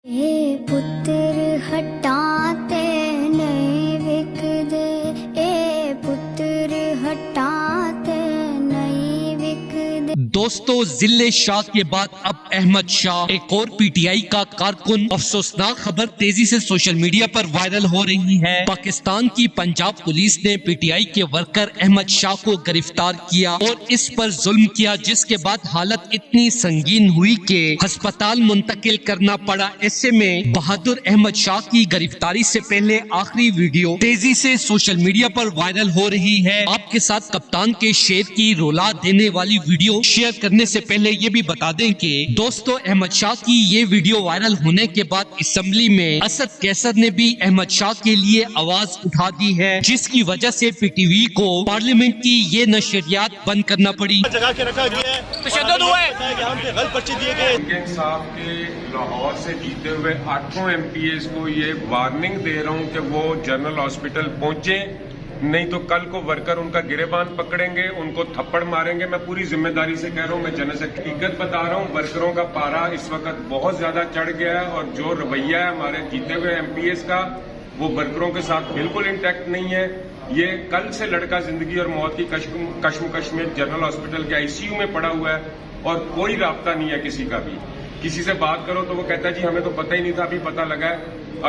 اے پتر ہٹاتے نہیں وکدے، اے پتر ہٹاتے نہیں وکدے۔ دوستو، ضلع شاہ کے بعد اب احمد شاہ، ایک اور پی ٹی آئی کا کارکن۔ افسوسناک خبر تیزی سے سوشل میڈیا پر وائرل ہو رہی ہے۔ پاکستان کی پنجاب پولیس نے پی ٹی آئی کے ورکر احمد شاہ کو گرفتار کیا اور اس پر ظلم کیا، جس کے بعد حالت اتنی سنگین ہوئی کہ ہسپتال منتقل کرنا پڑا۔ ایسے میں بہادر احمد شاہ کی گرفتاری سے پہلے آخری ویڈیو تیزی سے سوشل میڈیا پر وائرل ہو رہی ہے۔ آپ کے ساتھ کپتان کے شیر کی رولا دینے والی ویڈیو شیئر کرنے سے پہلے یہ بھی بتا دیں کہ دوستو، احمد شاہ کی یہ ویڈیو وائرل ہونے کے بعد اسمبلی میں اسد کیسر نے بھی احمد شاہ کے لیے آواز اٹھا دی ہے، جس کی وجہ سے پی ٹی وی کو پارلیمنٹ کی یہ نشریات بند کرنا پڑی۔ جگہ کے رکھا گیا ہے، تشدد ہوا ہے کہ ہم پہ غلط پرچے دیے گئے۔ انصاف صاحب کے لاہور سے جیتے ہوئے 8 ایم پی ایز کو یہ وارننگ دے رہا ہوں کہ وہ جنرل ہاسپٹل پہنچیں، نہیں تو کل کو ورکر ان کا گریبان پکڑیں گے، ان کو تھپڑ ماریں گے۔ میں پوری ذمہ داری سے کہہ رہا ہوں، میں جنرل سے حقیقت بتا رہا ہوں، ورکروں کا پارا اس وقت بہت زیادہ چڑھ گیا ہے، اور جو رویہ ہے ہمارے جیتے ہوئے ایم پی ایز کا، وہ ورکروں کے ساتھ بالکل انٹیکٹ نہیں ہے۔ یہ کل سے لڑکا زندگی اور موت کی کشمکش میں جنرل ہاسپٹل کے آئی سی یو میں پڑا ہوا ہے، اور کوئی رابطہ نہیں ہے کسی کا بھی۔ کسی سے بات کرو تو وہ کہتا ہے جی ہمیں تو پتہ ہی نہیں تھا، ابھی پتہ لگا ہے۔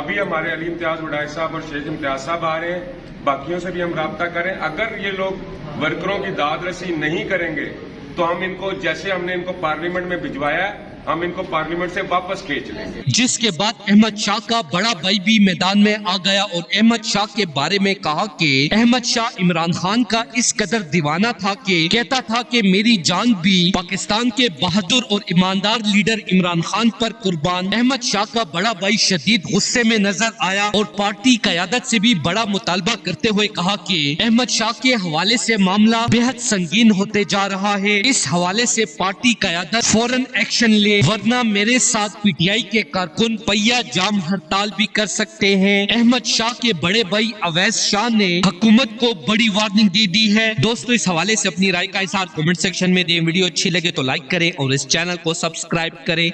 ابھی ہمارے علی امتیاز وڈائے صاحب اور شیخ امتیاز صاحب آ رہے ہیں، باقیوں سے بھی ہم رابطہ کریں۔ اگر یہ لوگ ورکروں کی داد رسی نہیں کریں گے تو ہم ان کو، جیسے ہم نے ان کو پارلیمنٹ میں بھجوایا ہے، ہم ان کو پارلیمنٹ سے واپس کھینچ لیں گے۔ جس کے بعد احمد شاہ کا بڑا بھائی بھی میدان میں آ گیا اور احمد شاہ کے بارے میں کہا کہ احمد شاہ عمران خان کا اس قدر دیوانہ تھا کہ کہتا تھا کہ میری جان بھی پاکستان کے بہادر اور ایماندار لیڈر عمران خان پر قربان۔ احمد شاہ کا بڑا بھائی شدید غصے میں نظر آیا اور پارٹی قیادت سے بھی بڑا مطالبہ کرتے ہوئے کہا کہ احمد شاہ کے حوالے سے معاملہ بہت سنگین ہوتے جا رہا ہے، اس حوالے سے پارٹی قیادت فوراً ایکشن لے، ورنہ میرے ساتھ پی ٹی آئی کے کارکن پہیا جام ہڑتال بھی کر سکتے ہیں۔ احمد شاہ کے بڑے بھائی اویس شاہ نے حکومت کو بڑی وارننگ دے دی ہے۔ دوستو، اس حوالے سے اپنی رائے کا اظہار کمنٹ سیکشن میں دیں۔ ویڈیو اچھی لگے تو لائک کریں اور اس چینل کو سبسکرائب کریں۔